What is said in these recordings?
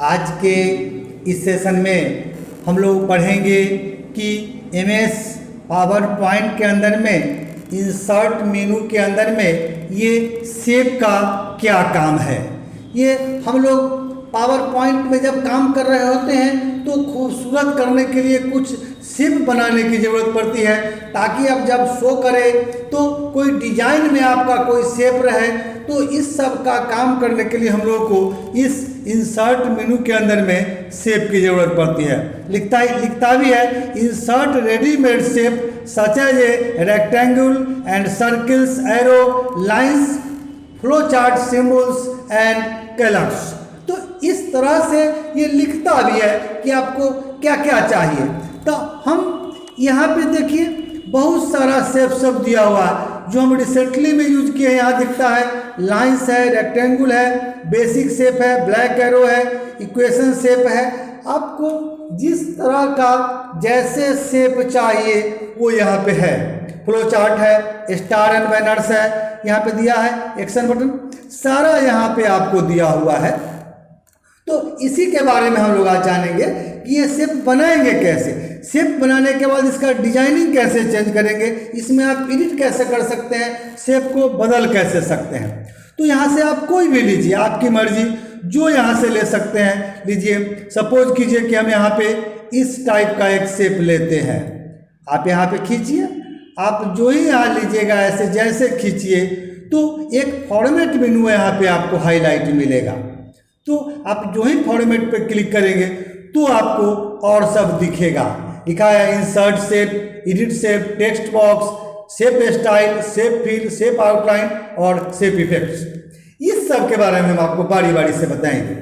आज के इस सेशन में हम लोग पढ़ेंगे कि MS पावर पॉइंट के अंदर में इंसर्ट मेनू के अंदर में ये शेप का क्या काम है। ये हम लोग पावर पॉइंट में जब काम कर रहे होते हैं तो खूबसूरत करने के लिए कुछ शेप बनाने की ज़रूरत पड़ती है, ताकि आप जब शो करें तो कोई डिजाइन में आपका कोई शेप रहे। तो इस सब का काम करने के लिए हम लोगों को इस इंसर्ट मेनू के अंदर में शेप की ज़रूरत पड़ती है। लिखता भी है insert readymade shape such as a rectangle and circles, arrow, lines, flow chart, symbols and colours. तो इस तरह से ये लिखता भी है कि आपको क्या क्या चाहिए। तो हम यहाँ पे देखिए बहुत सारा शेप सब दिया हुआ है जो हम रिसेंटली में यूज किए हैं। यहाँ दिखता है लाइंस है, रेक्टेंगल है, बेसिक शेप है, ब्लैक एरो है, इक्वेशन शेप है। आपको जिस तरह का जैसे शेप चाहिए वो यहाँ पे है। फ्लो चार्ट है, स्टार एंड बैनर्स है, यहाँ पे दिया है, एक्शन बटन, सारा यहाँ पे आपको दिया हुआ है। तो इसी के बारे में हम लोग आज जानेंगे कि ये शेप बनाएंगे कैसे। शेप बनाने के बाद इसका डिजाइनिंग कैसे चेंज करेंगे, इसमें आप एडिट कैसे कर सकते हैं, शेप को बदल कैसे सकते हैं। तो यहाँ से आप कोई भी लीजिए, आपकी मर्जी, जो यहाँ से ले सकते हैं लीजिए। सपोज कीजिए कि हम यहाँ पे इस टाइप का एक शेप लेते हैं। आप यहाँ पे खींचिए, आप जो ही यहाँ लीजिएगा ऐसे जैसे खींचिए तो एक फॉर्मेट मेनू यहाँ पे आपको हाईलाइट मिलेगा। तो आप जो ही फॉर्मेट पे क्लिक करेंगे तो आपको और सब दिखेगा। लिखा है insert shape, edit shape, text box, shape style, shape fill, shape outline और शेप इफेक्ट्स। इस सब के बारे में हम आपको बारी बारी से बताएंगे।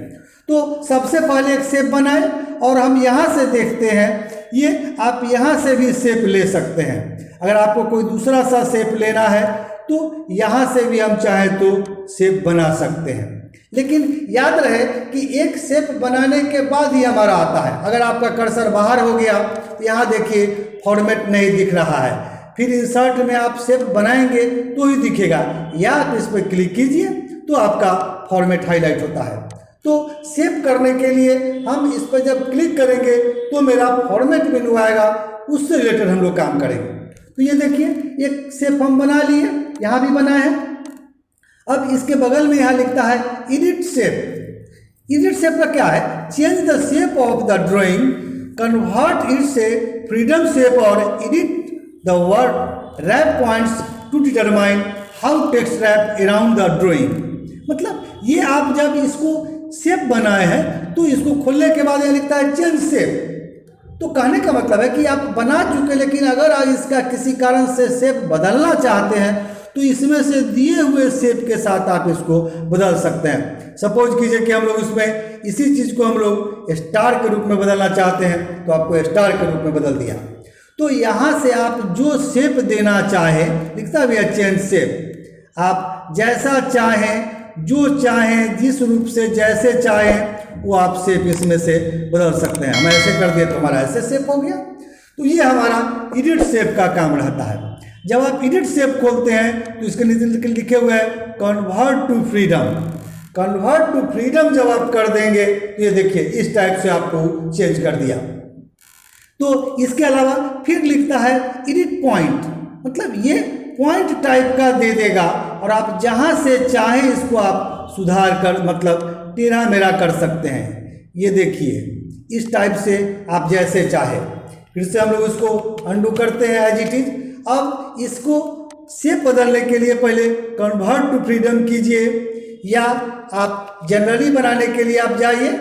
तो सबसे पहले एक शेप बनाए और हम यहाँ से देखते हैं, ये आप यहाँ से भी शेप ले सकते हैं। अगर आपको कोई दूसरा सा शेप लेना है तो यहाँ से भी हम चाहें तो शेप बना सकते हैं। लेकिन याद रहे कि एक शेप बनाने के बाद ही हमारा आता है। अगर आपका कर्सर बाहर हो गया तो यहाँ देखिए फॉर्मेट नहीं दिख रहा है। फिर इंसर्ट में आप शेप बनाएंगे तो ही दिखेगा, या आप इस पर क्लिक कीजिए तो आपका फॉर्मेट हाईलाइट होता है। तो शेप करने के लिए हम इस पर जब क्लिक करेंगे तो मेरा फॉर्मेट मेनू आएगा, उससे रिलेटेड हम लोग काम करेंगे। तो ये देखिए एक शेप हम बना लिए, यहाँ भी बना है। अब इसके बगल में यहाँ लिखता है एडिट शेप। एडिट शेप का क्या है? Change the shape of the drawing, convert it से फ्रीडम शेप और edit the word wrap points to determine how text wrap around the drawing. मतलब ये आप जब इसको शेप बनाए हैं तो इसको खोलने के बाद यहाँ लिखता है चेंज शेप। तो कहने का मतलब है कि आप बना चुके, लेकिन अगर आप इसका किसी कारण से शेप बदलना चाहते हैं तो इसमें से दिए हुए शेप के साथ आप इसको बदल सकते हैं। सपोज कीजिए कि हम लोग इसमें इसी चीज़ को हम लोग स्टार के रूप में बदलना चाहते हैं तो आपको स्टार के रूप में बदल दिया। तो यहाँ से आप जो शेप देना चाहें, लिखता भी है चेंज शेप, आप जैसा चाहें, जो चाहें, जिस रूप से जैसे चाहें वो आप शेप इसमें से बदल सकते हैं। हम ऐसे कर दिए तो हमारा ऐसे शेप हो गया। तो ये हमारा एडिट शेप का काम रहता है। जब आप एडिट शेप खोलते हैं तो इसके नीचे लिखे हुए है convert to freedom. Convert to freedom जब आप कर देंगे तो ये देखिए इस टाइप से आपको चेंज कर दिया। तो इसके अलावा फिर लिखता है एडिट पॉइंट, मतलब ये पॉइंट टाइप का दे देगा और आप जहां से चाहें इसको आप सुधार कर, मतलब टेढ़ा मेढ़ा कर सकते हैं। ये देखिए इस टाइप से आप जैसे चाहे। फिर से हम लोग इसको अंडू करते हैं एज इट इज। अब इसको शेप बदलने के लिए पहले कन्वर्ट टू फ्रीडम कीजिए, या आप जनरली बनाने के लिए आप जाइए।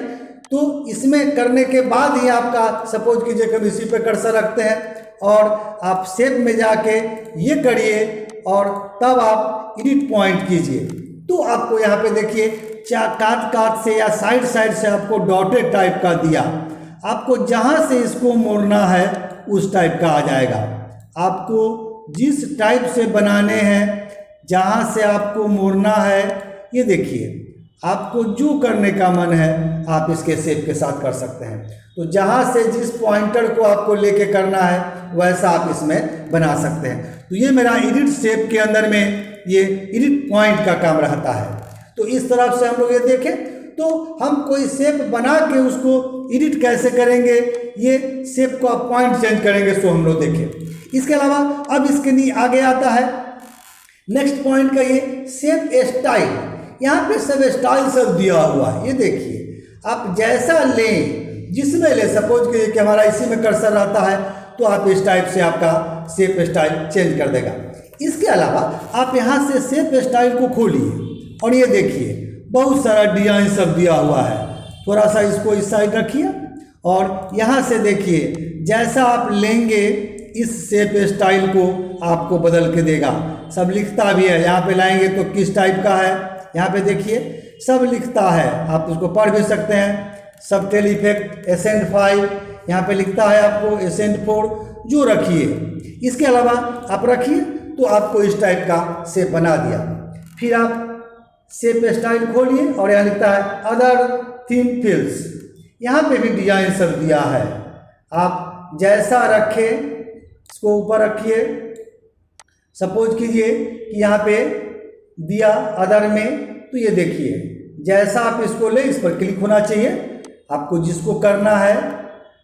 तो इसमें करने के बाद ही आपका सपोज कीजिए कभी इसी पे कर्सर रखते हैं और आप शेप में जाके ये करिए और तब आप एडिट पॉइंट कीजिए। तो आपको यहाँ पे देखिए काट से या साइड से आपको डॉटेड टाइप का दिया। आपको जहाँ से इसको मोड़ना है उस टाइप का आ जाएगा। आपको जिस टाइप से बनाने हैं, जहाँ से आपको मोड़ना है, ये देखिए आपको जो करने का मन है आप इसके शेप के साथ कर सकते हैं। तो जहाँ से जिस पॉइंटर को आपको लेके करना है वैसा आप इसमें बना सकते हैं। तो ये मेरा एडिट शेप के अंदर में ये एडिट पॉइंट का काम रहता है। तो इस तरफ से हम लोग ये देखें तो हम कोई शेप बना के उसको एडिट कैसे करेंगे, ये शेप को आप पॉइंट चेंज करेंगे, सो हम लोग देखें। इसके अलावा अब इसके आगे आता है नेक्स्ट पॉइंट का ये शेप स्टाइल। यहाँ पे सब स्टाइल सब दिया हुआ है, ये देखिए आप जैसा लें जिसमें ले, सपोज कीजिए कि हमारा इसी में कर्सर रहता है तो आप इस टाइप से आपका शेप स्टाइल चेंज कर देगा। इसके अलावा आप यहाँ से शेप स्टाइल को खोलिए और ये देखिए बहुत सारा डिजाइन सब दिया हुआ है। थोड़ा सा इसको इस साइड रखिए और यहाँ से देखिए जैसा आप लेंगे इस शेप स्टाइल को आपको बदल के देगा। सब लिखता भी है, यहाँ पे लाएंगे तो किस टाइप का है, यहाँ पे देखिए सब लिखता है, आप उसको पढ़ भी सकते हैं। सबटेल इफेक्ट एसेंट 5 यहाँ पे लिखता है, आपको एसेंट 4 जो रखिए। इसके अलावा आप रखिए तो आपको इस टाइप का शेप बना दिया। फिर आप शेप स्टाइल खोलिए और यहाँ लिखता है अदर थीम फिल्स, यहाँ पे भी डिजाइन सब दिया है। आप जैसा रखें इसको ऊपर रखिए, सपोज कीजिए कि यहाँ पे दिया अदर में, तो ये देखिए जैसा आप इसको ले इस पर क्लिक होना चाहिए, आपको जिसको करना है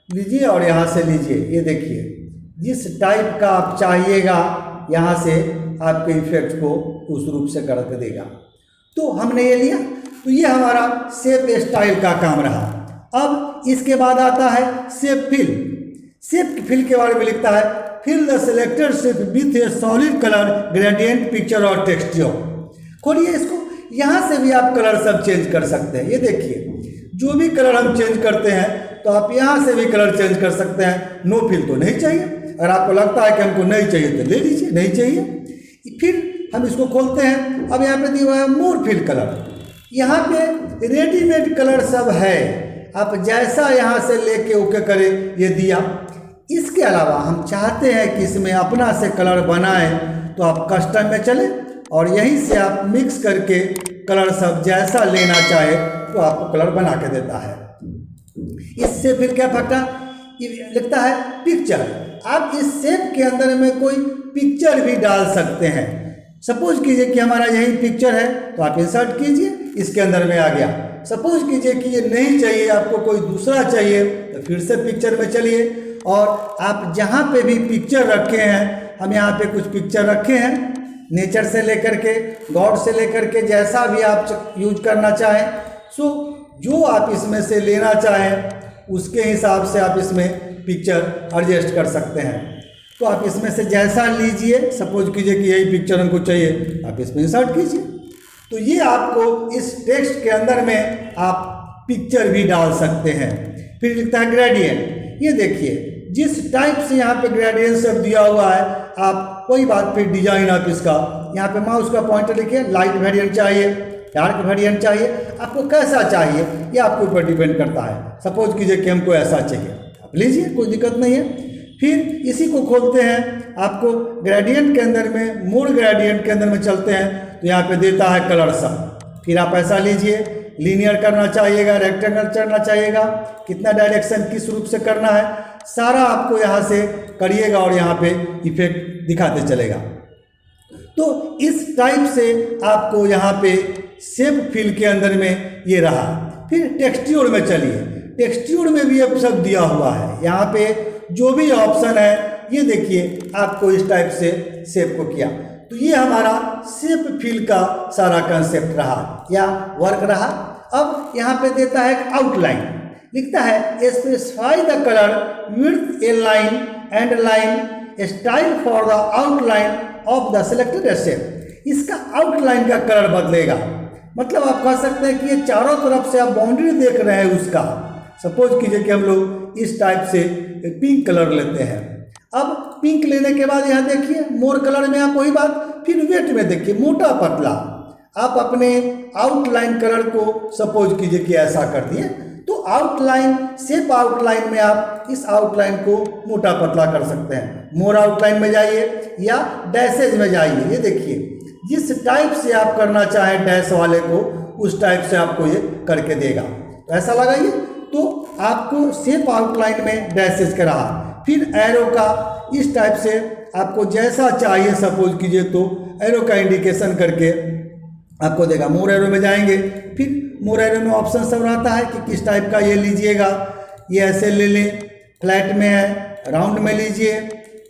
लीजिए और यहाँ से लीजिए। ये देखिए जिस टाइप का आप चाहिएगा यहाँ से आपके इफेक्ट को उस रूप से करके देगा। तो हमने ये लिया, तो ये हमारा शेप स्टाइल का काम रहा। अब इसके बाद आता है शेप फिल। शेप फिल के बारे में लिखता है fill the selected shape with a solid colour gradient picture or texture. खोलिए इसको, यहाँ से भी आप कलर सब चेंज कर सकते हैं। ये देखिए जो भी कलर हम चेंज करते हैं तो आप यहाँ से भी कलर चेंज कर सकते हैं। नो फिल तो नहीं चाहिए, अगर आपको लगता है कि हमको नहीं चाहिए तो ले लीजिए, नहीं चाहिए। फिर हम इसको खोलते हैं, अब यहाँ पे दिया हुआ है मोर फिल कलर। यहाँ पे रेडीमेड कलर सब है, आप जैसा यहाँ से लेके ओके करें, ये दिया। इसके अलावा हम चाहते हैं कि इसमें अपना से कलर बनाएं तो आप कस्टम में चलें और यहीं से आप मिक्स करके कलर सब जैसा लेना चाहे तो आपको कलर बना के देता है। इससे फिर क्या फटा लिखता है पिक्चर। आप इस शेप के अंदर में कोई पिक्चर भी डाल सकते हैं। सपोज कीजिए कि हमारा यही पिक्चर है तो आप इंसर्ट कीजिए, इसके अंदर में आ गया। सपोज कीजिए कि ये नहीं चाहिए, आपको कोई दूसरा चाहिए, तो फिर से पिक्चर में चलिए और आप जहाँ पे भी पिक्चर रखे हैं, हम यहाँ पे कुछ पिक्चर रखे हैं, नेचर से लेकर के गॉड से लेकर के जैसा भी आप यूज करना चाहें, सो जो आप इसमें से लेना चाहें उसके हिसाब से आप इसमें पिक्चर एडजस्ट कर सकते हैं। तो आप इसमें से जैसा लीजिए, सपोज कीजिए कि यही पिक्चर हमको चाहिए, आप इसमें इंसर्ट कीजिए। तो ये आपको इस टेक्स्ट के अंदर में आप पिक्चर भी डाल सकते हैं। फिर लिखता है ग्रेडियंट। ये देखिए जिस टाइप से यहाँ पे ग्रेडियंट सब दिया हुआ है, आप कोई बात फिर डिजाइन आप इसका यहाँ पे माउस का पॉइंटर लिखिए, लाइट वेरिएंट चाहिए, डार्क वेरिएंट चाहिए, आपको कैसा चाहिए ये आपके ऊपर डिपेंड करता है। सपोज कीजिए कि हमको ऐसा चाहिए, आप लीजिए, कोई दिक्कत नहीं है। फिर इसी को खोलते हैं, आपको ग्रेडियंट के अंदर में मोर ग्रेडियंट के अंदर में चलते हैं तो यहाँ पे देता है कलर सब। फिर आप ऐसा लीजिए, लीनियर करना चाहिएगा, रेक्टेंगल करना चाहिएगा, कितना डायरेक्शन किस रूप से करना है, सारा आपको यहाँ से करिएगा और यहाँ पे इफेक्ट दिखाते चलेगा। तो इस टाइप से आपको यहाँ पे शेप फिल के अंदर में ये रहा। फिर टेक्सचर में चलिए, टेक्सचर में भी अब सब दिया हुआ है। यहाँ पे जो भी ऑप्शन है ये देखिए आपको इस टाइप से शेप को किया। तो ये हमारा शेप फिल का सारा कंसेप्ट रहा या वर्क रहा। अब यहाँ पे देता है एक आउटलाइन, लिखता है specify the colour width A line and line style for the outline of the selected shape. इसका आउटलाइन का कलर बदलेगा, मतलब आप कह सकते हैं कि ये चारों तरफ से आप बाउंड्री देख रहे हैं उसका। सपोज कीजिए कि हम लोग इस टाइप से पिंक कलर लेते हैं। अब पिंक लेने के बाद यहाँ देखिए मोर कलर में आप वही बात, फिर वेट में देखिए मोटा पतला, आप अपने आउटलाइन कलर को सपोज कीजिए कि ऐसा कर दिए तो आउटलाइन शेप आउटलाइन में आप इस आउटलाइन को मोटा पतला कर सकते हैं। मोर आउटलाइन में जाइए या डैशेज में जाइए, ये देखिए जिस टाइप से आप करना चाहें डैश वाले को उस टाइप से आपको ये करके देगा। तो ऐसा लगाइए तो आपको शेप आउटलाइन में डैशेज का रहा। फिर एरो का इस टाइप से आपको जैसा चाहिए सपोज कीजिए तो एरो का इंडिकेशन करके आपको देगा। मोर एरो में जाएंगे, फिर मोर एरो में ऑप्शन सब रहता है कि किस टाइप का ये लीजिएगा। ये ऐसे ले लें, फ्लैट में है, राउंड में लीजिए,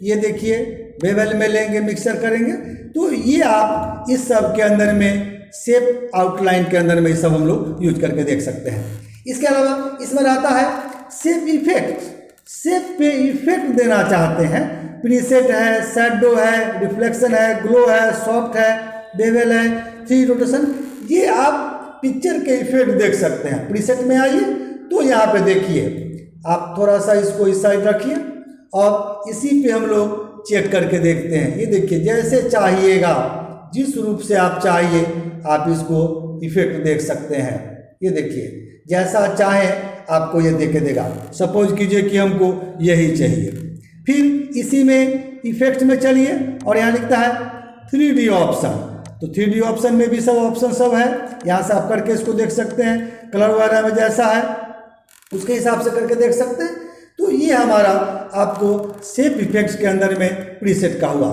ये देखिए बेवल में लेंगे, मिक्सर करेंगे। तो ये आप इस सब के अंदर में शेप आउटलाइन के अंदर में ये सब हम लोग यूज करके देख सकते हैं। इसके अलावा इसमें रहता है शेप इफेक्ट। शेप पे इफेक्ट देना चाहते हैं, प्रीसेट है, शैडो है, रिफ्लेक्शन है, ग्लो है, सॉफ्ट है, बेवल है, 3 रोटेशन, ये आप पिक्चर के इफेक्ट देख सकते हैं। प्रीसेट में आइए तो यहाँ पे देखिए, आप थोड़ा सा इसको इस साइड रखिए और इसी पे हम लोग चेक करके देखते हैं। ये देखिए, जैसे चाहिएगा, जिस रूप से आप चाहिए आप इसको इफेक्ट देख सकते हैं। ये देखिए, जैसा चाहें आपको ये देके देगा। सपोज कीजिए कि हमको यही चाहिए, फिर इसी में इफेक्ट में चलिए और यहाँ लिखता है 3D ऑप्शन। तो 3D ऑप्शन में भी सब ऑप्शन सब है, यहाँ से आप करके इसको देख सकते हैं। कलर वगैरह में जैसा है उसके हिसाब से करके देख सकते हैं। तो ये हमारा आपको शेप इफेक्ट्स के अंदर में प्रीसेट का हुआ।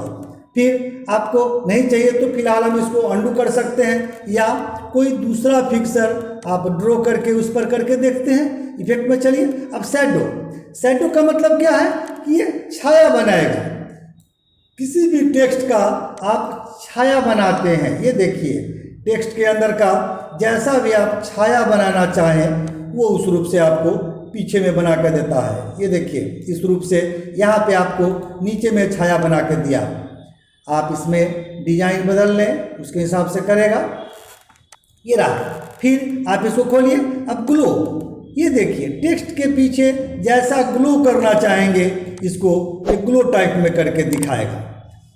फिर आपको नहीं चाहिए तो फिलहाल हम इसको अंडू कर सकते हैं, या कोई दूसरा फिक्सर आप ड्रॉ करके उस पर करके देखते हैं। इफेक्ट में चलिए, अब शैडो। शैडो का मतलब क्या है कि ये छाया बनाएगा। किसी भी टेक्स्ट का आप छाया बनाते हैं, ये देखिए टेक्स्ट के अंदर का जैसा भी आप छाया बनाना चाहें वो उस रूप से आपको पीछे में बना कर देता है। ये देखिए, इस रूप से यहाँ पे आपको नीचे में छाया बना के दिया। आप इसमें डिजाइन बदल लें, उसके हिसाब से करेगा। ये रहा, फिर आप इसको खोलिए। अब ग्लो, ये देखिए टेक्स्ट के पीछे जैसा ग्लो करना चाहेंगे इसको ये ग्लो टाइप में करके दिखाएगा।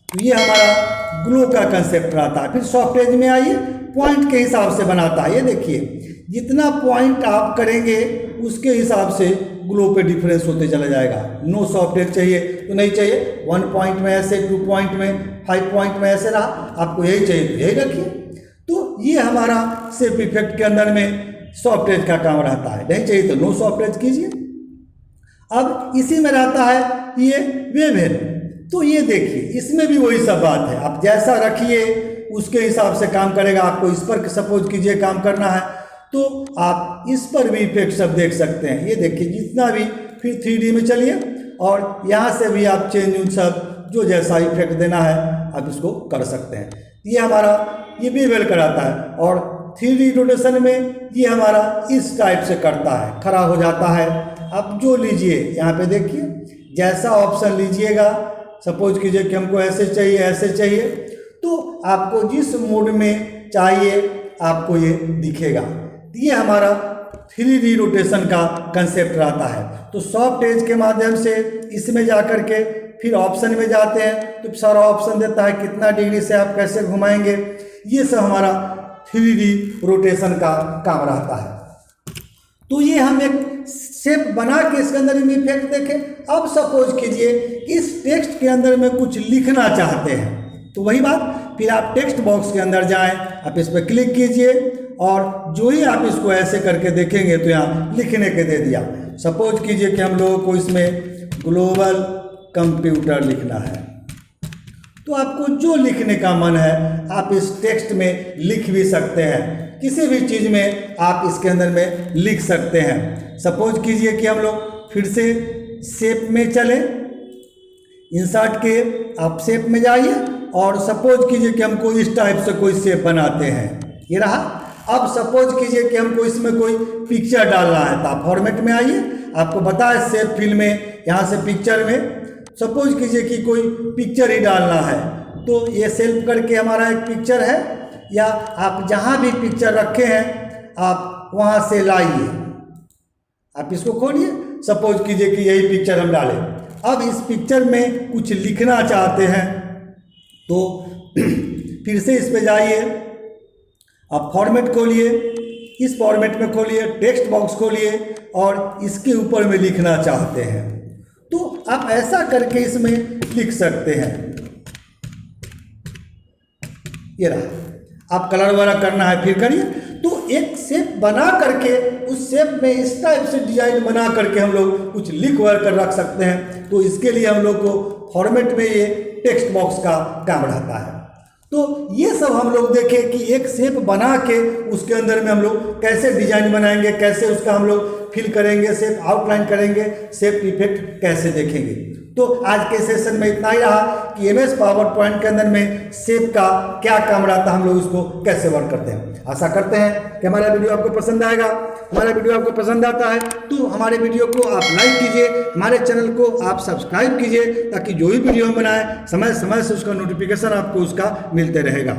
तो ये हमारा ग्लो का कंसेप्ट रहता है। फिर सॉफ्ट एज में आइए, पॉइंट के हिसाब से बनाता है। ये देखिए, जितना पॉइंट आप करेंगे उसके हिसाब से ग्लो पे डिफरेंस होते चला जाएगा। नो सॉफ्ट एज चाहिए तो नहीं चाहिए, 1 पॉइंट में ऐसे, 2 पॉइंट में, 5 पॉइंट में ऐसे रहा। आपको यही चाहिए तो यही रखिए। तो ये हमारा शेप इफेक्ट के अंदर में सॉफ्ट एज का काम रहता है। नहीं चाहिए तो नो सॉफ्ट एज कीजिए। अब इसी में रहता है ये वेवल। तो ये देखिए, इसमें भी वही सब बात है, आप जैसा रखिए उसके हिसाब से काम करेगा। आपको इस पर सपोज कीजिए काम करना है तो आप इस पर भी इफेक्ट सब देख सकते हैं। ये देखिए जितना भी, फिर 3D में चलिए और यहाँ से भी आप चेंज उन सब जो जैसा इफेक्ट देना है आप इसको कर सकते हैं। ये हमारा ये बेवल कराता है। और 3D रोटेशन में ये हमारा इस टाइप से करता है, खड़ा हो जाता है। आप जो लीजिए यहाँ पे देखिए, जैसा ऑप्शन लीजिएगा, सपोज कीजिए कि हमको ऐसे चाहिए, ऐसे चाहिए, तो आपको जिस मोड में चाहिए आपको ये दिखेगा। ये हमारा 3D रोटेशन का कंसेप्ट रहता है। तो सॉफ्ट एज के माध्यम से इसमें जा कर के फिर ऑप्शन में जाते हैं तो सारा ऑप्शन देता है कितना डिग्री से आप कैसे घुमाएंगे। ये सब हमारा 3D रोटेशन का काम रहता है। तो ये हम एक शेप बना के इसके अंदर में इफेक्ट देखें। अब सपोज कीजिए कि इस टेक्स्ट के अंदर में कुछ लिखना चाहते हैं, तो वही बात, फिर आप टेक्स्ट बॉक्स के अंदर जाएं, आप इस पर क्लिक कीजिए और जो ही आप इसको ऐसे करके देखेंगे तो यहाँ लिखने के दे दिया। सपोज कीजिए कि हम लोगों को इसमें ग्लोबल कंप्यूटर लिखना है, तो आपको जो लिखने का मन है आप इस टेक्स्ट में लिख भी सकते हैं। किसी भी चीज़ में आप इसके अंदर में लिख सकते हैं। सपोज कीजिए कि हम लोग फिर से शेप में चले, इंसर्ट के आप शेप में जाइए और सपोज कीजिए कि हमको इस टाइप से कोई शेप बनाते हैं। ये रहा। अब सपोज कीजिए कि हमको इसमें कोई पिक्चर डालना है, तो आप फॉर्मेट में आइए, आपको बताए शेप फिल में, यहाँ से पिक्चर में सपोज कीजिए कि कोई पिक्चर ही डालना है, तो ये सेल्फ करके हमारा एक पिक्चर है, या आप जहाँ भी पिक्चर रखे हैं आप वहाँ से लाइए, आप इसको खोलिए। सपोज कीजिए कि यही पिक्चर हम डालें। अब इस पिक्चर में कुछ लिखना चाहते हैं तो फिर से इस पे जाइए, आप फॉर्मेट खोलिए, इस फॉर्मेट में खोलिए, टेक्स्ट बॉक्स खोलिए और इसके ऊपर में लिखना चाहते हैं तो आप ऐसा करके इसमें लिख सकते हैं। ये रहा। आप कलर वगैरह करना है फिर करिए। तो एक शेप बना करके उस शेप में इस टाइप से डिजाइन बना करके हम लोग कुछ लिख वर कर रख सकते हैं। तो इसके लिए हम लोग को फॉर्मेट में ये टेक्स्ट बॉक्स का काम रहता है। तो ये सब हम लोग देखें कि एक शेप बना के उसके अंदर में हम लोग कैसे डिजाइन बनाएंगे, कैसे उसका हम लोग फिल करेंगे, शेप आउटलाइन करेंगे, शेप इफेक्ट कैसे देखेंगे। तो आज के सेशन में इतना ही रहा कि एमएस पावर पॉइंट के अंदर में शेप का क्या काम रहता है, हम लोग उसको कैसे वर्क करते हैं। आशा करते हैं कि हमारा वीडियो आपको पसंद आएगा। हमारा वीडियो आपको पसंद आता है तो हमारे वीडियो को आप लाइक कीजिए, हमारे चैनल को आप सब्सक्राइब कीजिए, ताकि जो भी वीडियो हम बनाएं समय समय से उसका नोटिफिकेशन आपको उसका मिलते रहेगा।